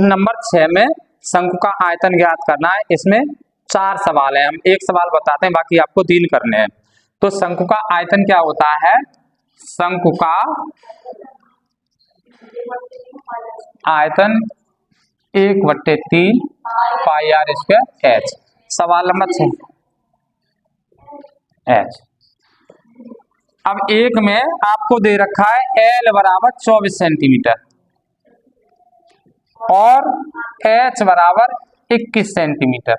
Number 6 में शंकु का आयतन ज्ञात करना है। इसमें 4 सवाल है, हम एक सवाल बताते हैं, बाकी आपको 3 करने हैं। तो शंकु का आयतन क्या होता है? शंकु का आयतन 1/3 पाई आर स्क्वायर एच। सवाल नंबर 6 एच। अब एक में आपको दे रखा है एल बराबर 24 सेंटीमीटर और एच बराबर 21 सेंटीमीटर।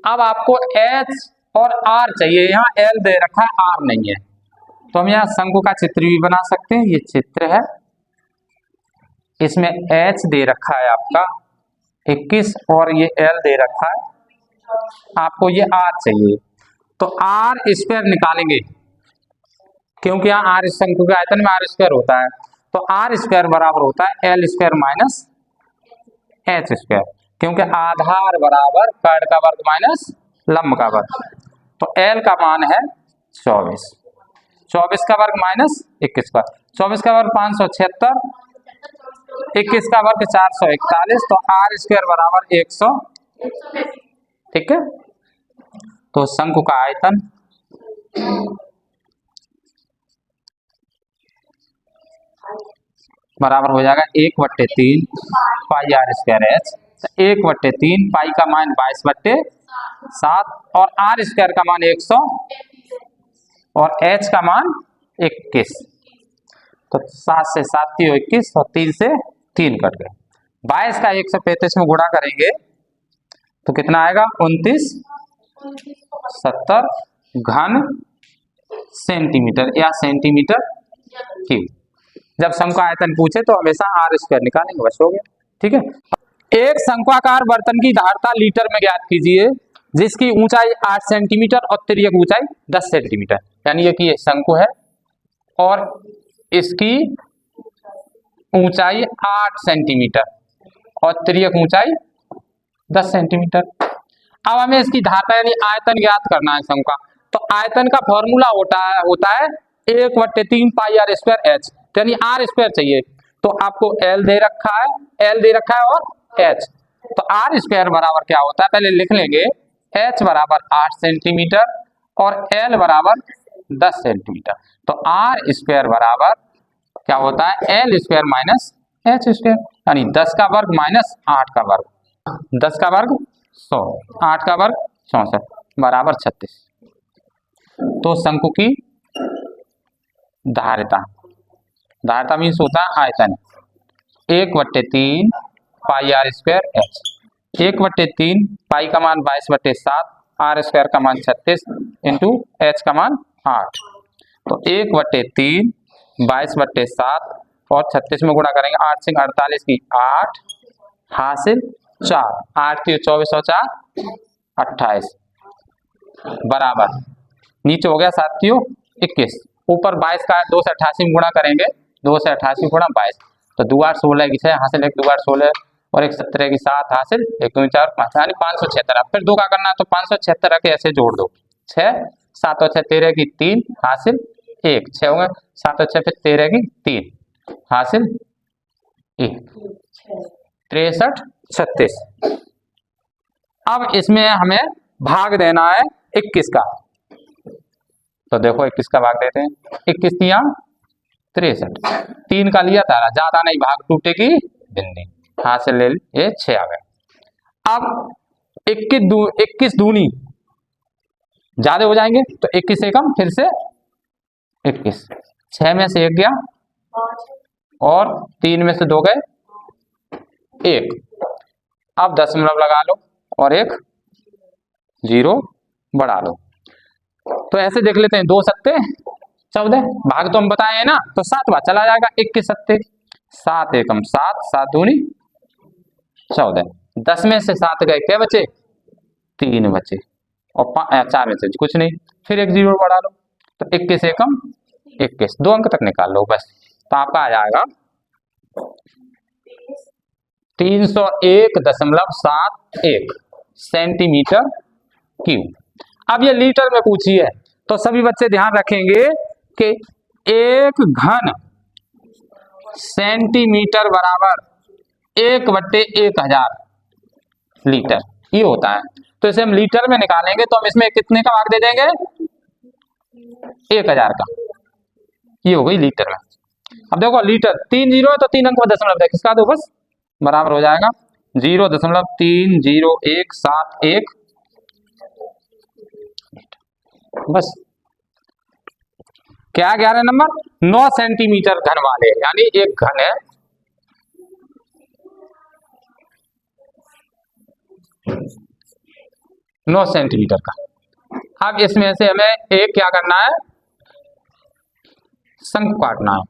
अब आपको एच और आर चाहिए, यहाँ एल दे रखा है, आर नहीं है, तो हम यहाँ शंकु का चित्र भी बना सकते हैं। ये चित्र है, इसमें एच दे रखा है आपका 21 और ये एल दे रखा है, आपको ये आर चाहिए। तो आर स्क्वायर निकालेंगे, क्योंकि यहाँ आर शंकु के आयतन में आर स्क्वायर होता है, तो आर स्क्वायर बराबर होता है L square minus H square, क्योंकि आधार बराबर कर्ण का वर्ग माइनस लंब का वर्ग। तो एल का मान है 24, 24 का वर्ग माइनस 21 का, 24 का वर्ग 576, 21 का वर्ग 441, तो आर स्क्वायर बराबर 100। ठीक है, तो शंकु का आयतन बराबर हो जाएगा 1/3 पाई आर स्क्वायर एच। 1/3 पाई का मान 22/7 और आर स्क्वायर का मान 100 और एच का मान 21। तो 7 से 7 की 21 और 3 से 3 कट गए। 22 का 135 में गुणा करेंगे तो कितना आएगा? 2970 घन सेंटीमीटर या सेंटीमीटर क्यूब। जब शंकु का आयतन पूछे तो हमेशा आर स्क्वायर निकालेंगे, बस हो गया। ठीक है, एक शंक्वाकार बर्तन की धारता लीटर में ज्ञात कीजिए जिसकी ऊंचाई 8 सेंटीमीटर और तिर्यक ऊंचाई 10 सेंटीमीटर। यानी ये कि ये शंकु है और इसकी ऊंचाई 8 सेंटीमीटर और तिर्यक ऊंचाई 10 सेंटीमीटर। अब हमें इसकी धारता यानी आयतन ज्ञात करना है शंकु का। तो आयतन का फॉर्मूला होता है 1/3 पाई आर स्क्वायर एच, यानी आर स्क्वायर चाहिए। तो आपको एल दे रखा है और एच। तो आर स्क्वायर बराबर क्या होता है, पहले लिख लेंगे। एच बराबर 8 सेंटीमीटर और एल बराबर 10 सेंटीमीटर। तो आर स्क्वायर बराबर क्या होता है? L square minus H square, यानी 10 का वर्ग माइनस 8 का वर्ग। 10 का वर्ग 100, 8 का वर्ग 64 बराबर 36। तो शंकु की धारिता मीन्स होता है आयतन 1/3 पाई आर स्क्वायर एच। 1/3 पाई का मान 22/7, आर स्क्वायर का मान 36 इंटू एच का मान 8। तो 1/3 22/7 और 36 में गुणा करेंगे, 8 से 48 की 8 हासिल 4, 8 की 24 और 4 28 बराबर नीचे हो गया 7 की 21, ऊपर 22 का 2 से 88 में गुणा करेंगे, 2 से 88 गुणा 22, तो 2 8 16 की 6 हासिल 1 2 8 16 और 1 17 की 7 हासिल 1 2 4 5, यानी 576। फिर 2 का करना है तो 576 के ऐसे जोड़ दो, 6 7 और 6 13 की 3 हासिल 1, 6 होंगे 7 और 6 फिर 13 की 3 हासिल 1, 63 36। अब इसमें हमें भाग देना है 21 का, तो देखो 21 का भाग देते हैं। 21 तिया 63, 3 का लिया था, ज्यादा नहीं, भाग टूटे की बिंदी हासिल ले, ये 6 आ गया। अब 21 दूनी ज्यादा हो जाएंगे तो 21 से कम, फिर से 21, 6 में से 1 गया और 3 में से 2 गए 1। अब दशमलव लगा लो और एक 0 बढ़ा लो। तो ऐसे देख लेते हैं, 2 सत्ते 14, भाग तो हम बताए हैं ना, तो 7 बार चला जाएगा। 21 सत्ते 7 एकम 7, 7 दूनी 14, 10 में से 7 गए, क्या बचे? 3 बचे और 4 में से कुछ नहीं, फिर एक 0 बढ़ा लो, तो 21 एकम 21, 2 अंक तक निकाल लो बस। तो आपका आ जाएगा 301.71 सेंटीमीटर क्यूब। अब ये लीटर में पूछी है, तो सभी बच्चे ध्यान रखेंगे कि 1 घन सेंटीमीटर बराबर 1/1000 लीटर ये होता है। तो इसे हम लीटर में निकालेंगे तो हम इसमें कितने का भाग दे देंगे, 1000 का, ये हो गई लीटर में। अब देखो लीटर 3 जीरो है तो 3 अंक में दशमलव है, किसका दो बस बराबर हो जाएगा 0.307171 बस। क्या 11 नंबर 9 सेंटीमीटर घन वाले, यानी एक घन है 9 सेंटीमीटर का। अब इसमें से हमें एक क्या करना है, शंकु काटना है।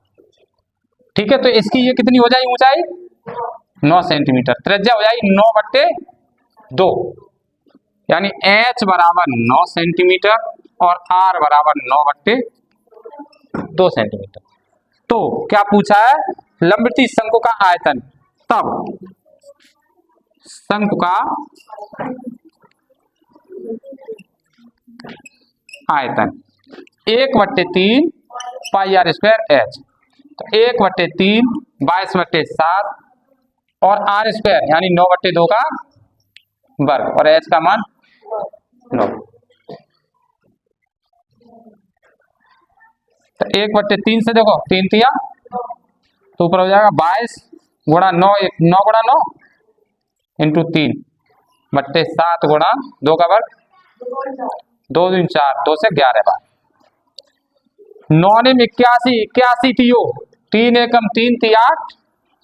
ठीक है, तो इसकी ये कितनी हो जाएगी ऊंचाई 9 सेंटीमीटर, त्रिज्या हो जाएगी 9/2, यानी h बराबर 9 सेंटीमीटर और r बराबर 9/2 सेंटीमीटर। तो क्या पूछा है, लंबवृत्तीय शंकु का आयतन। तब शंकु का आयतन 1/3 पाई r स्क्वायर h, तो 1/3 22/7 और r स्क्वायर यानी 9/2 का वर्ग और h का मान 9। तो 1/3 से देखो 3 तिया तो ऊपर हो जाएगा 22 गुणा 9 9 गुणा 9 इंटू 3/7 गुणा 2 का वर्ग 2 दूनी 4, 2 से 11 बार 9 ने 81 तियो 3 एकम 3 तिया 8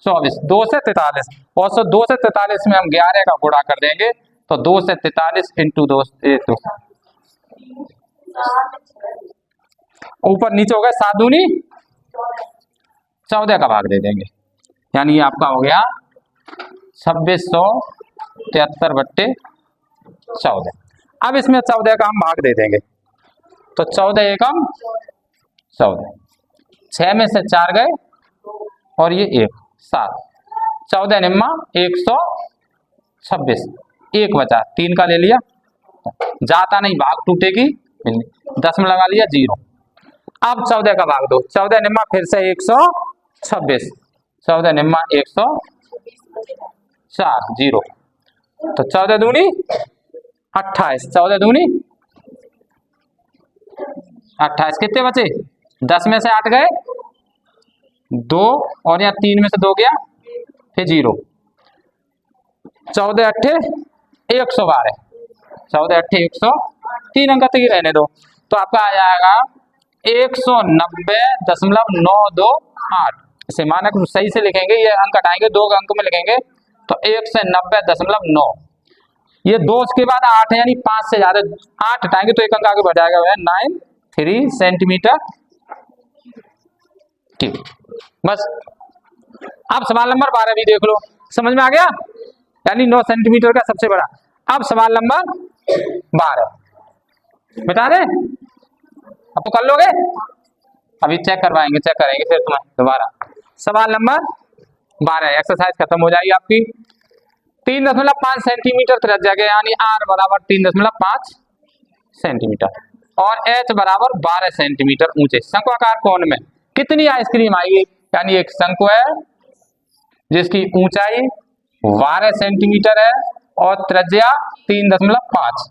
24 2 से 43 और 2 से 43 में हम 11 का गुणा कर देंगे तो 2 से 43 इंटू 2 ऊपर नीचे हो गया 7 दूनी 14 का भाग दे देंगे, यानी ये आपका हो गया 2673/14। अब इसमें 14 का हम भाग दे देंगे तो 14 एकम 14, 6 में से 4 गए और ये 1 7, 14 निम्मा 126, 1 बचा 3 का ले लिया, जाता नहीं भाग टूटेगी, दशमलव लगा लिया 0। अब 14 का भाग दो, 14 निम्मा फिर से 126, 14 निम्मा 104 0, तो 14 दूनी 28, 14 दूनी 28, कितने बचे 10 में से 8 गए 2 और यहाँ 3 में से 2 गया फिर 0, 14 8 112, 14 8 100, 3 अंक तक ही रहने दो तो आपका आ जाएगा 190.928। इसे मानक सही से लिखेंगे, ये अंक हटाएंगे 2 अंक में लिखेंगे तो 190.9, ये 2 के बाद 8 यानी 5 से ज्यादा 8 हटाएंगे तो 1 अंक आगे बढ़ जाएगा 93 सेंटीमीटर। ठीक, बस। अब सवाल नंबर 12 भी देख लो, समझ में आ गया, यानी 9 सेंटीमीटर का सबसे बड़ा। अब सवाल नंबर 12 बता दे, अब तो कर लोगे, अभी चेक करवाएंगे, चेक करेंगे फिर तुम्हें दोबारा। सवाल नंबर 12 एक्सरसाइज खत्म हो जाएगी आपकी। 3.5 सेंटीमीटर त्रिज्या के यानी r बराबर 3.5 सेंटीमीटर और h बराबर 12 सेंटीमीटर ऊंचे शंक्वाकार कोण में कितनी आइसक्रीम आएगी, यानी एक शंकु है जिसकी ऊंचाई 12 सेंटीमीटर है और त्रिज्या 3.5,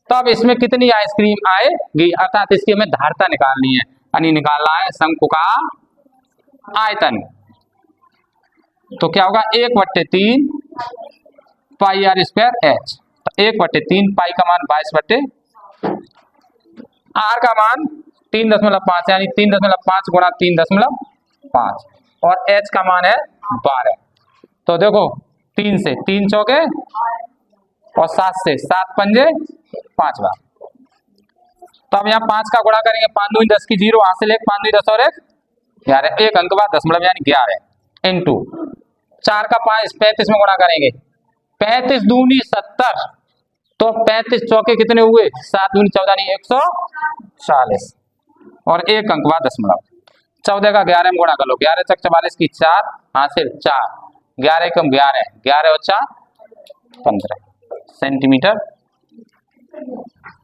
तो अब इसमें कितनी आइसक्रीम आएगी, अर्थात इसकी हमें धारता निकालनी है, यानी निकालना है शंकु का आयतन। तो क्या होगा 1/3 पाई r स्क्वायर h, तो 1/3 पाई का मान 22 r का मान 3.5 यानी 3.5 गुणा 3.5 और h का मान है 12। तो देखो 3 से 3 चौके और 7 से 7 पंजे 5 बार, तो अब यहाँ 5 का गुणा करेंगे 5 दूनी 10 की 0 हासिल 1 5 दूनी 10 और 1 11, 1 अंक बाद दशमलव यानी 11 इंटू 4 का 5 35 में गुणा करेंगे 35 दूनी 70, तो 35 चौके कितने हुए 7 दूनी 14 नहीं 140 और 1 अंक बाद दशमलव। 14 का 11 में गुणा कर लो, 11 चक 44 की 4 हासिल 4, 11 कम 11, 11 और 4 15 सेंटीमीटर।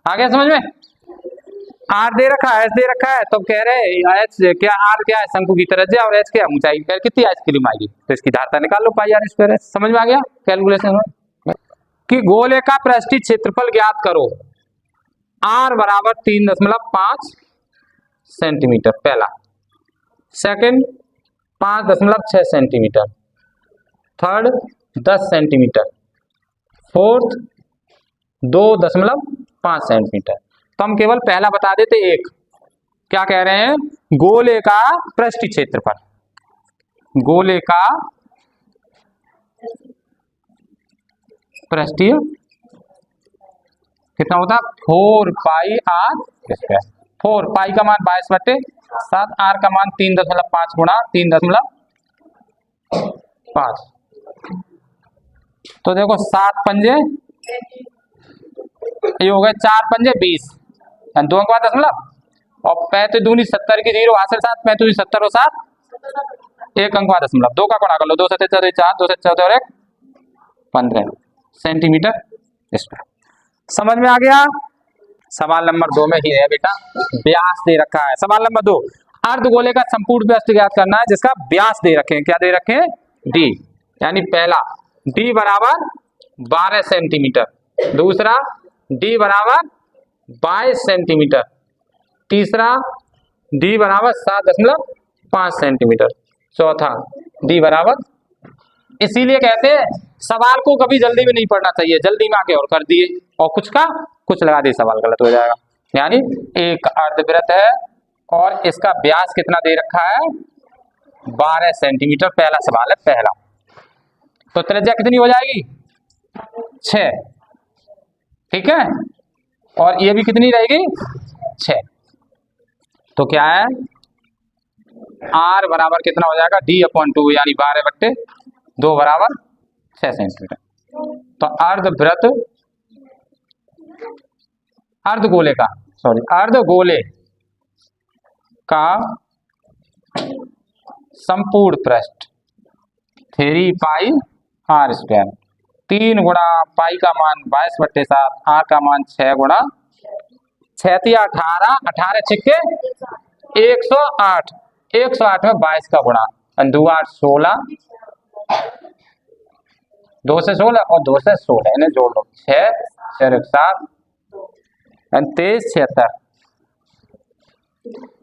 आ गया समझ में? आर दे रखा है, एच दे रखा है, तो कह रहे एच क्या, आर क्या है, शंकु की त्रिज्या, और एच क्या ऊंचाई, कितनी आइसक्रीम आएगी, तो इसकी धारता निकाल लो, पाई आर स्क्वायर एच। समझ में आ गया कैलकुलेशन में कि गोले का पृष्ठीय क्षेत्रफल ज्ञात करो, आर बराबर 3.5 सेंटीमीटर पहला, second 5.6 centimetre, third 10 centimetre, fourth 2.5 centimetre. तो हम केवल पहला बता देते एक, क्या कह रहे हैं, गोले का पृष्ठीय क्षेत्रफल, गोले का पृष्ठीय कितना होता है 4 पाई आर स्क्वायर। 4 पाई का मान 22/7, आर का मान 3.5 गुणा 3.5। तो देखो 7 पंजे ये हो गए, 4 पंजे 20, 2 अंक बाद दशमलव, और 35 दूनी 70 की 0 हासिल 7, 35 70 और 7 1 अंक बाद दशमलव, 2 का गुणा कर लो, 2 7 4 2 7 4 और 1 15 सेंटीमीटर स्क्वायर। समझ में आ गया। सवाल नंबर 2 में ही है बेटा, व्यास दे रखा है। सवाल नंबर 2, अर्धगोले का संपूर्ण व्यास ज्ञात करना है जिसका व्यास दे रखे हैं, क्या दे रखे हैं, डी, यानी पहला डी बराबर 12 सेंटीमीटर, दूसरा डी बराबर 22 सेंटीमीटर, तीसरा डी बराबर 7.5 सेंटीमीटर, चौथा डी बराबर। इसीलिए कहते हैं सवाल को कभी जल्दी में नहीं पढ़ना चाहिए, जल्दी में आके और कर दिए और कुछ का कुछ लगा दिए, सवाल गलत हो जाएगा। यानी एक अर्धवृत्त है और इसका व्यास कितना दे रखा है 12 सेंटीमीटर, पहला सवाल है पहला। तो त्रिज्या कितनी हो जाएगी 6, ठीक है, और ये भी कितनी रहेगी 6। तो क्या है आर बराबर कितना हो जाएगा D/2, यानी 12/2 बराबर 6 सेंटीमीटर। तो अर्धवृत्त, अर्धगोले का अर्धगोले का संपूर्ण पृष्ठ 3 पाई आर स्क्वायर, 3 गुणा पाई का मान 22/7, आर का मान 6 गुणा 6 18, 18 छिक्के 108, 108 में 22 का गुणा, 2 8 16, 2 से 16 और 2 से 16 इन्हें जोड़ लो, 6 4 7 23 76,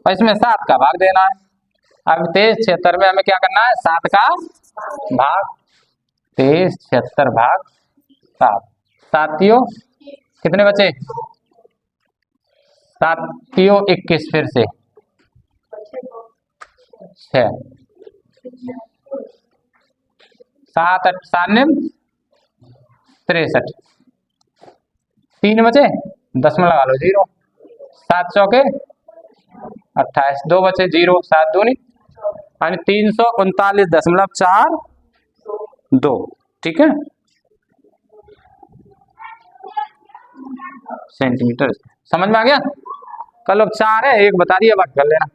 और इसमें 7 का भाग देना है। अब 23 76 में हमें क्या करना है 7 का भाग, 23 76 भाग 7, सातियों कितने बचे, सातियों 21, फिर से 6, 7 8 63, 3 बचे, 10 में लगा लो 0, 7 चौके 28, 2 बचे 0, 7 दूनी, यानी 339.42, ठीक है सेंटीमीटर। समझ में आ गया। कल अब 4 है, एक बता दिया, बाकी कर लेना।